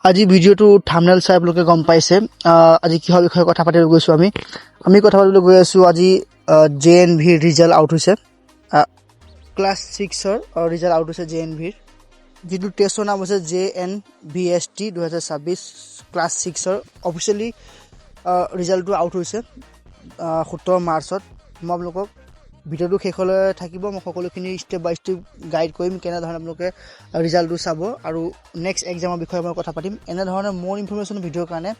আজি ভিডিঅ'টো থাম্বনেল চাই আপোনালোকে গম পাইছে। আজি কিহৰ বিষয়ে কথা পাতিব গৈছোঁ আমি কথা পাতিবলৈ গৈ আছোঁ আজি JNV ৰিজাল্ট আউট হৈছে। ক্লাছ 6ৰ ৰিজাল্ট আউট হৈছে JNVৰ, যিটো টেষ্টৰ নাম হৈছে JNVST 2026 ক্লাছ 6ৰ অফিচিয়েলি ৰিজাল্টটো আউট হৈছে 17 মাৰ্চত। মই আপোনালোকক ভিডিঅ'টো শেষলৈ থাকিব, মই সকলোখিনি ষ্টেপ বাই ষ্টেপ গাইড কৰিম কেনেধৰণে আপোনালোকে ৰিজাল্টটো চাব আৰু নেক্সট এক্সামৰ বিষয়ে মই কথা পাতিম। এনেধৰণে মোৰ ইনফৰমেশ্যন ভিডিঅ'ৰ কাৰণে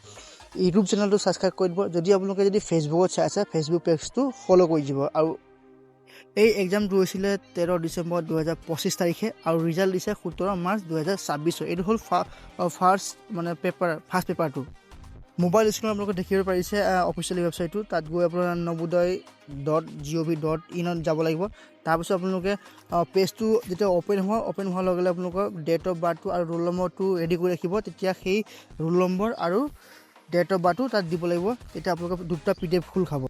ইউটিউব চেনেলটো ছাবস্ক্ৰাইব কৰি দিব। যদি আপোনালোকে ফেচবুকত চাই আছে, ফেচবুক পেজটো ফ'ল' কৰি দিব। আৰু এই এক্সামটো হৈছিলে 13 ডিচেম্বৰ 2025 তাৰিখে আৰু ৰিজাল্ট দিছে 17 মাৰ্চ 2026। এইটো হ'ল ফাৰ্ষ্ট পেপাৰটো। মোবাইল স্ক্ৰীণত আপোনালোকে দেখিব পাৰিছে অফিচিয়েল ৱেবছাইটটো। তাত গৈ আপোনাৰ navodaya.gov.in যাব লাগিব। তাৰপিছত আপোনালোকে পেজটো যেতিয়া অ'পেন হোৱাৰ লগে লগে আপোনালোকৰ ডেট অফ বাৰ্থটো আৰু ৰোল নম্বৰটো ৰেডি কৰি ৰাখিব। তেতিয়া সেই ৰোল নম্বৰ আৰু ডেট অফ বাৰ্থটো তাত দিব লাগিব। তেতিয়া আপোনালোকে দুটা PDF খোল খাব।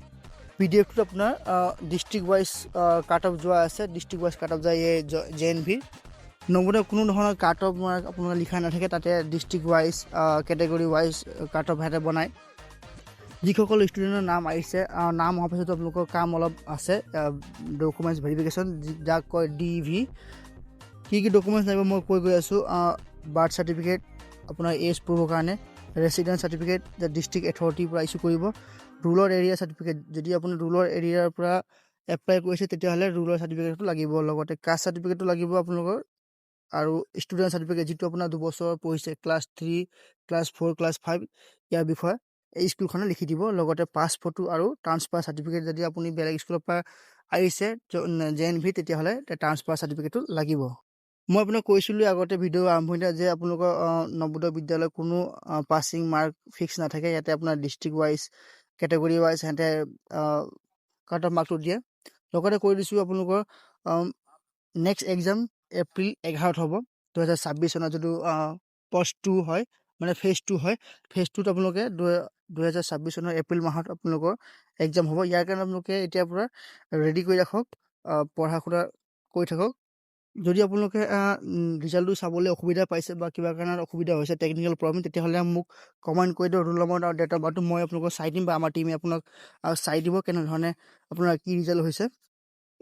PDFটোত আপোনাৰ ডিষ্ট্ৰিক্ট ৱাইজ কাট অফ যোৱা আছে, ডিষ্ট্ৰিক্ট ৱাইজ কাট অফ যায় এই JNVৰ। নবোদয় কোনো ধৰণৰ কাট অফ আপোনাৰ লিখা নাথাকে, তাতে district wise category wise cut off সিহঁতে বনায়। যিসকল ষ্টুডেণ্টৰ নাম আহিছে, নাম অহাৰ পাছতো আপোনালোকৰ কাম অলপ আছে, ডকুমেণ্টছ ভেৰিফিকেশ্যন যাক কয় DV। কি ডকুমেণ্টছ লাগিব মই কৈ গৈ আছোঁ। বাৰ্থ চাৰ্টিফিকেট, আপোনাৰ এজ প্ৰুফৰ কাৰণে, ৰেচিডেঞ্চ চাৰ্টিফিকেট ডিষ্ট্ৰিক্ট এথৰিটিৰ পৰা ইছ্যু কৰিব, ৰুৰেল এৰিয়া চাৰ্টিফিকেট, যদি আপুনি ৰুৰেল এৰিয়াৰ পৰা এপ্লাই কৰিছে তেতিয়াহ'লে ৰুৰেল চাৰ্টিফিকেটটো লাগিব, লগতে কাষ্ট চাৰ্টিফিকেটটো লাগিব আপোনালোকৰ, আৰু ষ্টুডেণ্ট চাৰ্টিফিকেট যিটো আপোনাৰ 2 বছৰ পঢ়িছে, ক্লাছ 3, ক্লাছ 4, ক্লাছ 5 ইয়াৰ বিষয়ে এই স্কুলখনে লিখি দিব। লগতে পাছ ফটো আৰু ট্ৰান্সফাৰ চাৰ্টিফিকেট, যদি আপুনি বেলেগ স্কুলৰ পৰা আহিছে JNV তেতিয়াহ'লে ট্ৰান্সফাৰ চাৰ্টিফিকেটটো লাগিব। মই আপোনাক কৈছিলোঁ আগতে ভিডিঅ' আৰম্ভণিতে যে আপোনালোকৰ নবোদয় বিদ্যালয়ৰ কোনো পাছিং মাৰ্ক ফিক্স নাথাকে। ইয়াতে আপোনাৰ ডিষ্ট্ৰিক্ট ৱাইজ কেটেগৰী ৱাইজ সিহঁতে কাট অফ মাৰ্কটো দিয়ে। লগতে কৈ দিছোঁ আপোনালোকৰ নেক্সট এক্সাম এপ্ৰিল 11 হ'ব 2026 চনত, যিটো পষ্ট 2 হয়, মানে ফেজ 2 হয়। ফেজ 2ত আপোনালোকে 2026 চনৰ এপ্ৰিল মাহত আপোনালোকৰ এক্সাম হ'ব। ইয়াৰ কাৰণে আপোনালোকে এতিয়াৰ পৰা ৰেডি কৰি ৰাখক, পঢ়া শুনা কৰি থাকক। যদি আপোনালোকে ৰিজাল্টটো চাবলৈ অসুবিধা পাইছে বা কিবা কাৰণত অসুবিধা হৈছে, টেকনিকেল প্ৰব্লেম, তেতিয়াহ'লে মোক কমেণ্ট কৰি দিয়ক, ৰোল নম্বৰ আৰু ডেট অফ বাৰ্থটো মই আপোনালোকক চাই দিম বা আমাৰ টিমে আপোনাক চাই দিব কেনেধৰণে আপোনাৰ কি ৰিজাল্ট হৈছে।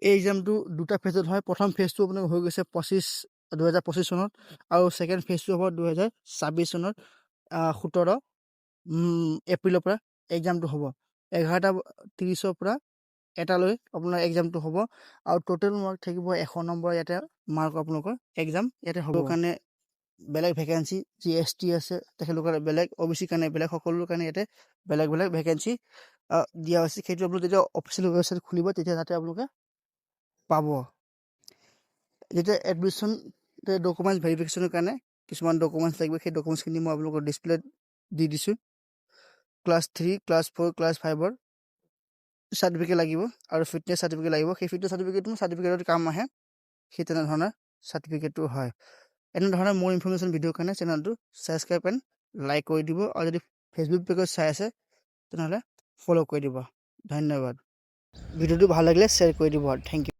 এই এক্সামটো দুটা ফেজত হয়। প্ৰথম ফেজটো আপোনাৰ হৈ গৈছে 2025 চনত, আৰু ছেকেণ্ড ফেজটো হ'ব 2026 চনত 17 এপ্ৰিলৰ পৰা এক্সামটো হ'ব। 11:30 পৰা 1টালৈ আপোনাৰ এক্সামটো হ'ব, আৰু টোটেল মাৰ্ক থাকিব 100 নম্বৰ। ইয়াতে মাৰ্ক আপোনালোকৰ এক্সাম ইয়াতে হ'বৰ কাৰণে বেলেগ ভেকেঞ্চি, GST আছে তেখেতলোকৰ বেলেগ, OBC কাৰণে বেলেগ, সকলোৰ কাৰণে ইয়াতে বেলেগ বেলেগ ভেকেঞ্চি দিয়া হৈছে। সেইটো আপোনালোকে যেতিয়া অফিচিয়েল ৱেবছাইট খুলিব তেতিয়া তাতে আপোনালোকে পাব। যেতিয়া এডমিশ্যন ডকুমেণ্টছ ভেৰিফিকেশ্যনৰ কাৰণে কিছুমান ডকুমেণ্টছ লাগিব, সেই ডকুমেণ্টছখিনি মই আপোনালোকৰ ডিছপ্লেত দি দিছোঁ। ক্লাছ 3, ক্লাছ 4, ক্লাছ 5ৰ চাৰ্টিফিকেট লাগিব আৰু ফিটনেছ চাৰ্টিফিকেট লাগিব। সেই ফিটনেছ চাৰ্টিফিকেটত কাম আহে, সেই তেনেধৰণৰ চাৰ্টিফিকেটটো হয়। এনেধৰণে মোৰ ইনফৰমেশ্যন ভিডিঅ'ৰ কাৰণে চেনেলটো ছাবস্ক্ৰাইব এণ্ড লাইক কৰি দিব, আৰু যদি ফেচবুক পেজত চাই আছে তেনেহ'লে ফ'ল' কৰি দিব। ধন্যবাদ। ভিডিঅ'টো ভাল লাগিলে শ্বেয়াৰ কৰি দিব। Thank U.